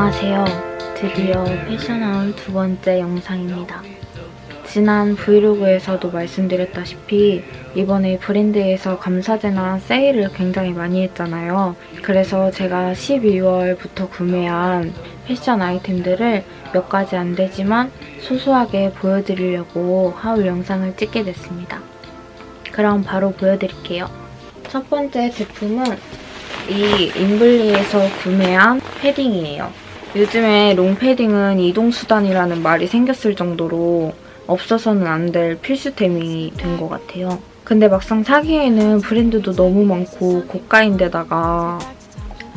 안녕하세요. 드디어 패션하울 두 번째 영상입니다. 지난 브이로그에서도 말씀드렸다시피 이번에 브랜드에서 감사제나 세일을 굉장히 많이 했잖아요. 그래서 제가 12월부터 구매한 패션 아이템들을 몇 가지 안 되지만 소소하게 보여드리려고 하울 영상을 찍게 됐습니다. 그럼 바로 보여드릴게요. 첫 번째 제품은 이 인블리에서 구매한 패딩이에요. 요즘에 롱패딩은 이동수단이라는 말이 생겼을 정도로 없어서는 안 될 필수템이 된 것 같아요. 근데 막상 사기에는 브랜드도 너무 많고 고가인데다가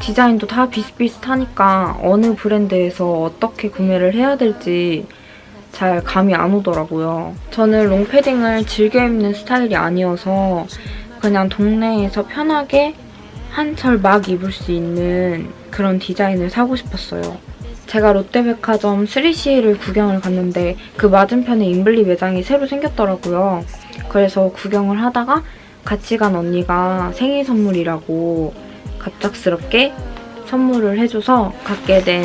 디자인도 다 비슷비슷하니까 어느 브랜드에서 어떻게 구매를 해야 될지 잘 감이 안 오더라고요. 저는 롱패딩을 즐겨 입는 스타일이 아니어서 그냥 동네에서 편하게 한철 막 입을 수 있는 그런 디자인을 사고 싶었어요. 제가 롯데백화점 3CE를 구경을 갔는데 그 맞은편에 인블리 매장이 새로 생겼더라고요. 그래서 구경을 하다가 같이 간 언니가 생일 선물이라고 갑작스럽게 선물을 해줘서 갖게 된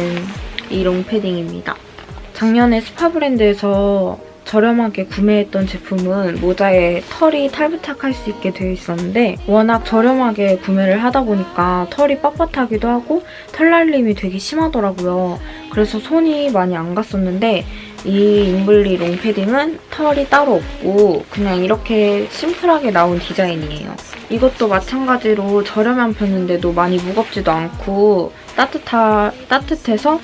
이 롱패딩입니다. 작년에 스파브랜드에서 저렴하게 구매했던 제품은 모자에 털이 탈부착할 수 있게 되어 있었는데 워낙 저렴하게 구매를 하다 보니까 털이 빳빳하기도 하고 털날림이 되게 심하더라고요. 그래서 손이 많이 안 갔었는데 이 인블리 롱패딩은 털이 따로 없고 그냥 이렇게 심플하게 나온 디자인이에요. 이것도 마찬가지로 저렴한 편인데도 많이 무겁지도 않고 따뜻해서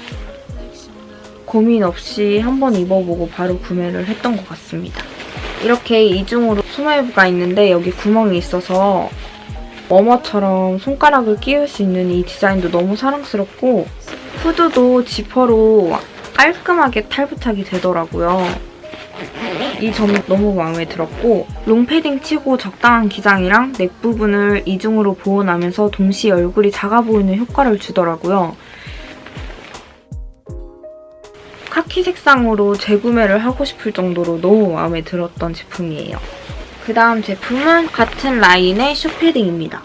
고민 없이 한번 입어보고 바로 구매를 했던 것 같습니다. 이렇게 이중으로 소매부가 있는데 여기 구멍이 있어서 워머처럼 손가락을 끼울 수 있는 이 디자인도 너무 사랑스럽고 후드도 지퍼로 깔끔하게 탈부착이 되더라고요. 이 점이 너무 마음에 들었고 롱패딩 치고 적당한 기장이랑 넥 부분을 이중으로 보온하면서 동시에 얼굴이 작아 보이는 효과를 주더라고요. 카키 색상으로 재구매를 하고 싶을 정도로 너무 마음에 들었던 제품이에요. 그 다음 제품은 같은 라인의 숏패딩입니다.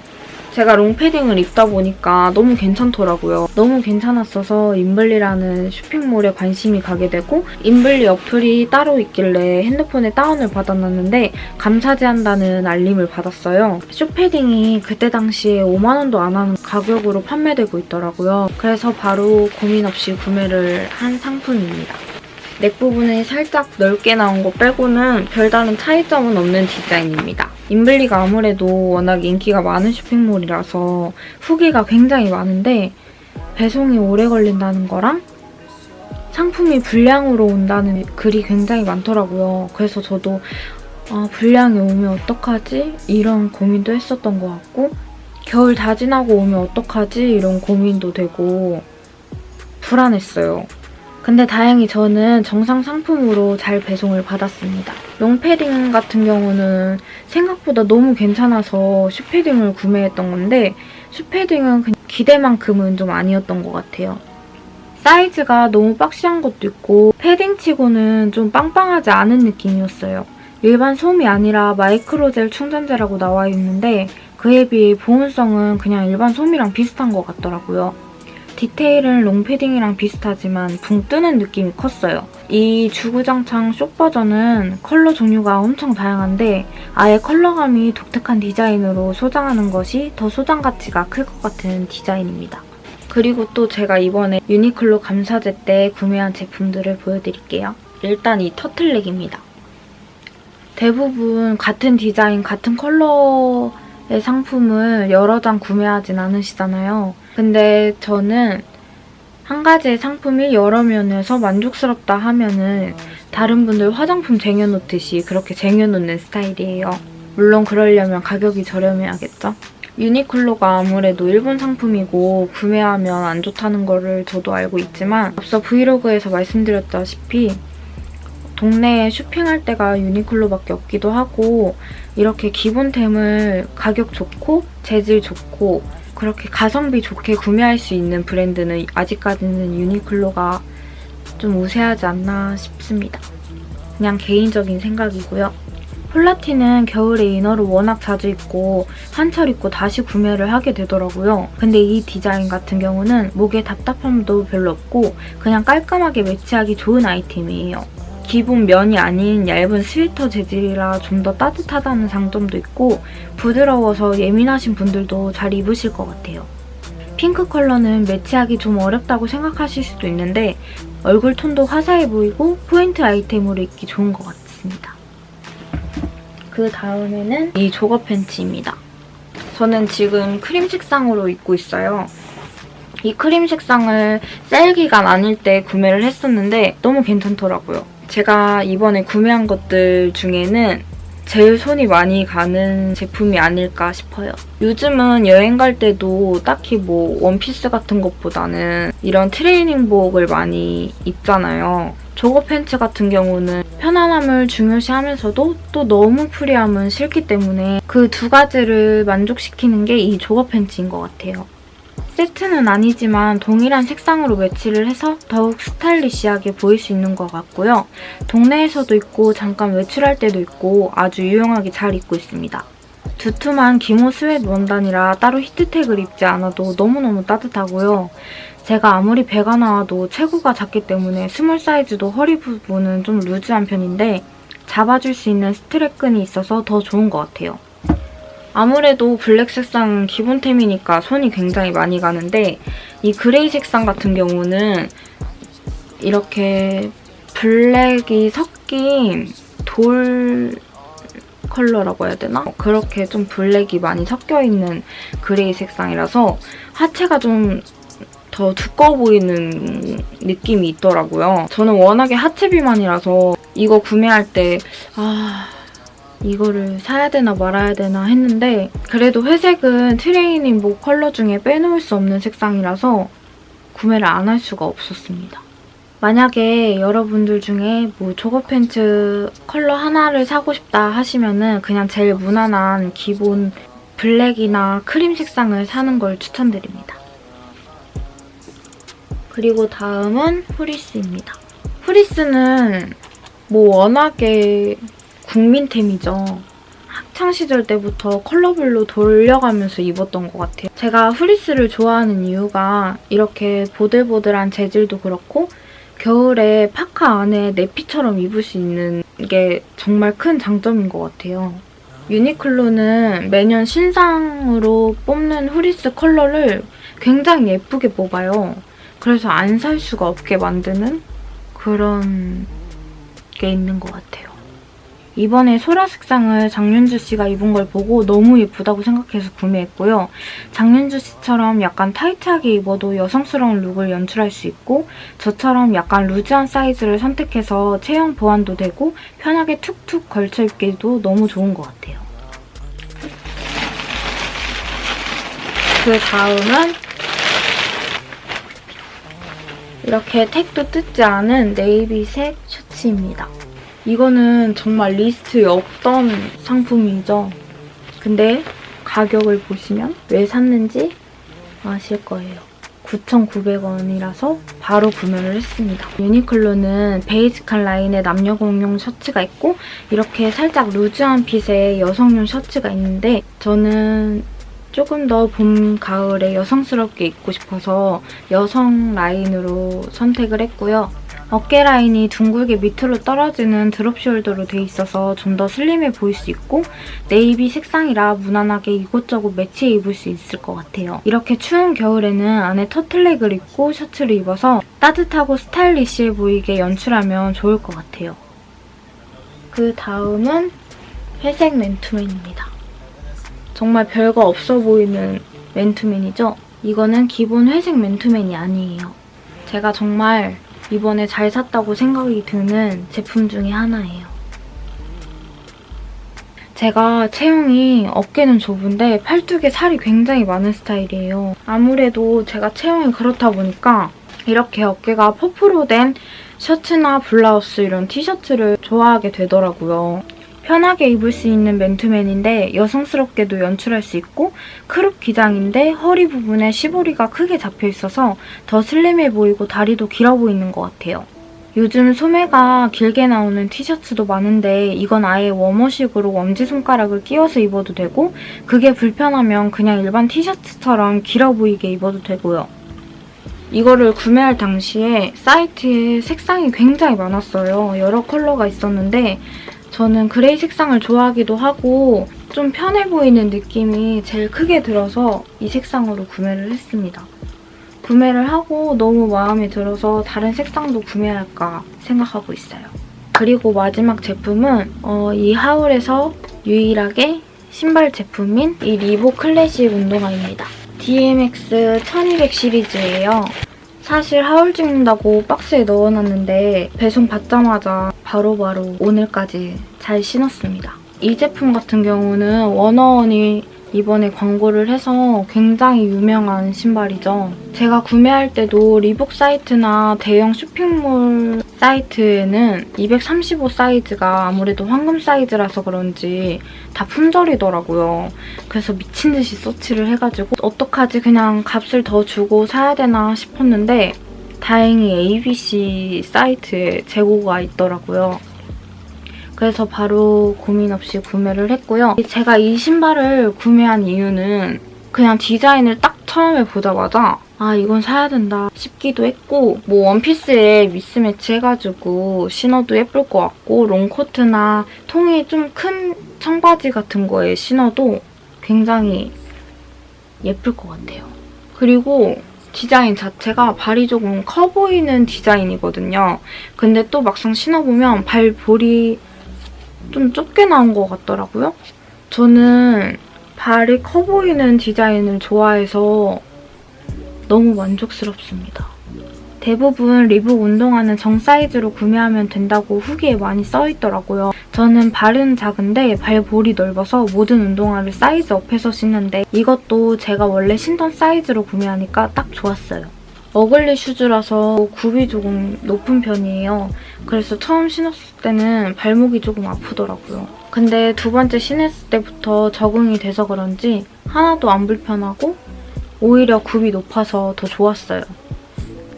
제가 롱패딩을 입다 보니까 너무 괜찮더라고요. 너무 괜찮았어서 인블리라는 쇼핑몰에 관심이 가게 되고 인블리 어플이 따로 있길래 핸드폰에 다운을 받아놨는데 감사제한다는 알림을 받았어요. 숏패딩이 그때 당시에 5만 원도 안 하는 가격으로 판매되고 있더라고요. 그래서 바로 고민 없이 구매를 한 상품입니다. 넥 부분이 살짝 넓게 나온 거 빼고는 별다른 차이점은 없는 디자인입니다. 인블리가 아무래도 워낙 인기가 많은 쇼핑몰이라서 후기가 굉장히 많은데 배송이 오래 걸린다는 거랑 상품이 불량으로 온다는 글이 굉장히 많더라고요. 그래서 저도 불량이 오면 어떡하지? 이런 고민도 했었던 것 같고 겨울 다 지나고 오면 어떡하지? 이런 고민도 되고 불안했어요. 근데 다행히 저는 정상 상품으로 잘 배송을 받았습니다. 롱패딩 같은 경우는 생각보다 너무 괜찮아서 숏패딩을 구매했던 건데 숏패딩은 그냥 기대만큼은 좀 아니었던 것 같아요. 사이즈가 너무 박시한 것도 있고 패딩치고는 좀 빵빵하지 않은 느낌이었어요. 일반 솜이 아니라 마이크로젤 충전재라고 나와 있는데 그에 비해 보온성은 그냥 일반 솜이랑 비슷한 것 같더라고요. 디테일은 롱패딩이랑 비슷하지만 붕 뜨는 느낌이 컸어요. 이 주구장창 숏 버전은 컬러 종류가 엄청 다양한데 아예 컬러감이 독특한 디자인으로 소장하는 것이 더 소장 가치가 클 것 같은 디자인입니다. 그리고 또 제가 이번에 유니클로 감사제 때 구매한 제품들을 보여드릴게요. 일단 이 터틀넥입니다. 대부분 같은 디자인, 같은 컬러의 상품을 여러 장 구매하진 않으시잖아요. 근데 저는 한 가지의 상품이 여러 면에서 만족스럽다 하면은 다른 분들 화장품 쟁여놓듯이 그렇게 쟁여놓는 스타일이에요. 물론 그러려면 가격이 저렴해야겠죠? 유니클로가 아무래도 일본 상품이고 구매하면 안 좋다는 거를 저도 알고 있지만 앞서 브이로그에서 말씀드렸다시피 동네에 쇼핑할 때가 유니클로밖에 없기도 하고 이렇게 기본템을 가격 좋고 재질 좋고 그렇게 가성비 좋게 구매할 수 있는 브랜드는 아직까지는 유니클로가 좀 우세하지 않나 싶습니다. 그냥 개인적인 생각이고요. 폴라티는 겨울에 이너를 워낙 자주 입고 한철 입고 다시 구매를 하게 되더라고요. 근데 이 디자인 같은 경우는 목에 답답함도 별로 없고 그냥 깔끔하게 매치하기 좋은 아이템이에요. 기본 면이 아닌 얇은 스웨터 재질이라 좀 더 따뜻하다는 장점도 있고 부드러워서 예민하신 분들도 잘 입으실 것 같아요. 핑크 컬러는 매치하기 좀 어렵다고 생각하실 수도 있는데 얼굴 톤도 화사해 보이고 포인트 아이템으로 입기 좋은 것 같습니다. 그 다음에는 이 조거 팬츠입니다. 저는 지금 크림 색상으로 입고 있어요. 이 크림 색상을 세일 기간 아닐 때 구매를 했었는데 너무 괜찮더라고요. 제가 이번에 구매한 것들 중에는 제일 손이 많이 가는 제품이 아닐까 싶어요. 요즘은 여행 갈 때도 딱히 뭐 원피스 같은 것보다는 이런 트레이닝복을 많이 입잖아요. 조거 팬츠 같은 경우는 편안함을 중요시하면서도 또 너무 프리함은 싫기 때문에 그 두 가지를 만족시키는 게 이 조거 팬츠인 것 같아요. 세트는 아니지만 동일한 색상으로 매치를 해서 더욱 스타일리시하게 보일 수 있는 것 같고요. 동네에서도 입고 잠깐 외출할 때도 입고 아주 유용하게 잘 입고 있습니다. 두툼한 기모 스웨트 원단이라 따로 히트텍을 입지 않아도 너무너무 따뜻하고요. 제가 아무리 배가 나와도 체구가 작기 때문에 스몰 사이즈도 허리 부분은 좀 루즈한 편인데 잡아줄 수 있는 스트랩끈이 있어서 더 좋은 것 같아요. 아무래도 블랙 색상은 기본템이니까 손이 굉장히 많이 가는데 이 그레이 색상 같은 경우는 이렇게 블랙이 섞인 돌 컬러라고 해야 되나? 그렇게 좀 블랙이 많이 섞여있는 그레이 색상이라서 하체가 좀 더 두꺼워 보이는 느낌이 있더라고요. 저는 워낙에 하체 비만이라서 이거 구매할 때 이거를 사야 되나 말아야 되나 했는데 그래도 회색은 트레이닝복 컬러 중에 빼놓을 수 없는 색상이라서 구매를 안 할 수가 없었습니다. 만약에 여러분들 중에 뭐 조거 팬츠 컬러 하나를 사고 싶다 하시면은 그냥 제일 무난한 기본 블랙이나 크림 색상을 사는 걸 추천드립니다. 그리고 다음은 후리스입니다. 후리스는 뭐 워낙에 국민템이죠. 학창시절 때부터 컬러별로 돌려가면서 입었던 것 같아요. 제가 후리스를 좋아하는 이유가 이렇게 보들보들한 재질도 그렇고 겨울에 파카 안에 내피처럼 입을 수 있는 게 정말 큰 장점인 것 같아요. 유니클로는 매년 신상으로 뽑는 후리스 컬러를 굉장히 예쁘게 뽑아요. 그래서 안 살 수가 없게 만드는 그런 게 있는 것 같아요. 이번에 소라 색상을 장윤주 씨가 입은 걸 보고 너무 예쁘다고 생각해서 구매했고요. 장윤주 씨처럼 약간 타이트하게 입어도 여성스러운 룩을 연출할 수 있고 저처럼 약간 루즈한 사이즈를 선택해서 체형 보완도 되고 편하게 툭툭 걸쳐 입기도 너무 좋은 것 같아요. 그 다음은 이렇게 택도 뜯지 않은 네이비색 셔츠입니다. 이거는 정말 리스트에 없던 상품이죠. 근데 가격을 보시면 왜 샀는지 아실 거예요. 9,900원이라서 바로 구매를 했습니다. 유니클로는 베이직한 라인의 남녀 공용 셔츠가 있고 이렇게 살짝 루즈한 핏의 여성용 셔츠가 있는데 저는 조금 더 봄, 가을에 여성스럽게 입고 싶어서 여성 라인으로 선택을 했고요. 어깨 라인이 둥글게 밑으로 떨어지는 드롭 숄더로 돼 있어서 좀 더 슬림해 보일 수 있고 네이비 색상이라 무난하게 이곳저곳 매치해 입을 수 있을 것 같아요. 이렇게 추운 겨울에는 안에 터틀넥을 입고 셔츠를 입어서 따뜻하고 스타일리시해 보이게 연출하면 좋을 것 같아요. 그 다음은 회색 맨투맨입니다. 정말 별거 없어 보이는 맨투맨이죠? 이거는 기본 회색 맨투맨이 아니에요. 제가 정말 이번에 잘 샀다고 생각이 드는 제품 중에 하나예요. 제가 체형이 어깨는 좁은데 팔뚝에 살이 굉장히 많은 스타일이에요. 아무래도 제가 체형이 그렇다 보니까 이렇게 어깨가 퍼프로 된 셔츠나 블라우스 이런 티셔츠를 좋아하게 되더라고요. 편하게 입을 수 있는 맨투맨인데 여성스럽게도 연출할 수 있고 크롭 기장인데 허리 부분에 시보리가 크게 잡혀있어서 더 슬림해 보이고 다리도 길어 보이는 것 같아요. 요즘 소매가 길게 나오는 티셔츠도 많은데 이건 아예 워머식으로 엄지손가락을 끼워서 입어도 되고 그게 불편하면 그냥 일반 티셔츠처럼 길어 보이게 입어도 되고요. 이거를 구매할 당시에 사이트에 색상이 굉장히 많았어요. 여러 컬러가 있었는데 저는 그레이 색상을 좋아하기도 하고 좀 편해 보이는 느낌이 제일 크게 들어서 이 색상으로 구매를 했습니다. 구매를 하고 너무 마음에 들어서 다른 색상도 구매할까 생각하고 있어요. 그리고 마지막 제품은 이 하울에서 유일하게 신발 제품인 이 리복 클래식 운동화입니다. DMX 1200 시리즈예요. 사실 하울 찍는다고 박스에 넣어놨는데 배송 받자마자 바로바로 오늘까지 잘 신었습니다. 이 제품 같은 경우는 워너원이 이번에 광고를 해서 굉장히 유명한 신발이죠. 제가 구매할 때도 리복 사이트나 대형 쇼핑몰 사이트에는 235 사이즈가 아무래도 황금 사이즈라서 그런지 다 품절이더라고요. 그래서 미친 듯이 서치를 해가지고 어떡하지 그냥 값을 더 주고 사야 되나 싶었는데 다행히 ABC 사이트에 재고가 있더라고요. 그래서 바로 고민 없이 구매를 했고요. 제가 이 신발을 구매한 이유는 그냥 디자인을 딱 처음에 보자마자 아 이건 사야 된다 싶기도 했고 뭐 원피스에 미스매치 해가지고 신어도 예쁠 것 같고 롱코트나 통이 좀 큰 청바지 같은 거에 신어도 굉장히 예쁠 것 같아요. 그리고 디자인 자체가 발이 조금 커 보이는 디자인이거든요. 근데 또 막상 신어보면 발볼이 좀 좁게 나온 것 같더라고요. 저는 발이 커 보이는 디자인을 좋아해서 너무 만족스럽습니다. 대부분 리복 운동화는 정 사이즈로 구매하면 된다고 후기에 많이 써있더라고요. 저는 발은 작은데 발볼이 넓어서 모든 운동화를 사이즈업해서 신는데 이것도 제가 원래 신던 사이즈로 구매하니까 딱 좋았어요. 어글리 슈즈라서 굽이 조금 높은 편이에요. 그래서 처음 신었을 때는 발목이 조금 아프더라고요. 근데 두 번째 신었을 때부터 적응이 돼서 그런지 하나도 안 불편하고 오히려 굽이 높아서 더 좋았어요.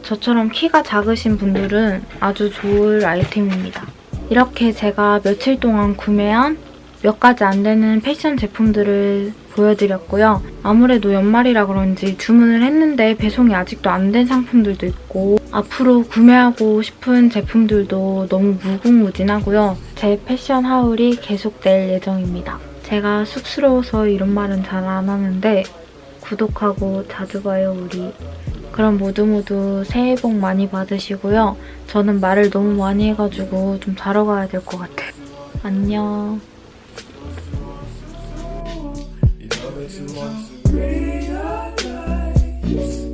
저처럼 키가 작으신 분들은 아주 좋을 아이템입니다. 이렇게 제가 며칠 동안 구매한 몇 가지 안 되는 패션 제품들을 보여드렸고요. 아무래도 연말이라 그런지 주문을 했는데 배송이 아직도 안 된 상품들도 있고 앞으로 구매하고 싶은 제품들도 너무 무궁무진하고요. 제 패션 하울이 계속될 예정입니다. 제가 쑥스러워서 이런 말은 잘 안 하는데 구독하고 자주 봐요 우리. 그럼 모두 새해 복 많이 받으시고요. 저는 말을 너무 많이 해가지고 좀 자러 가야 될 것 같아요. 안녕. You know that you want to realize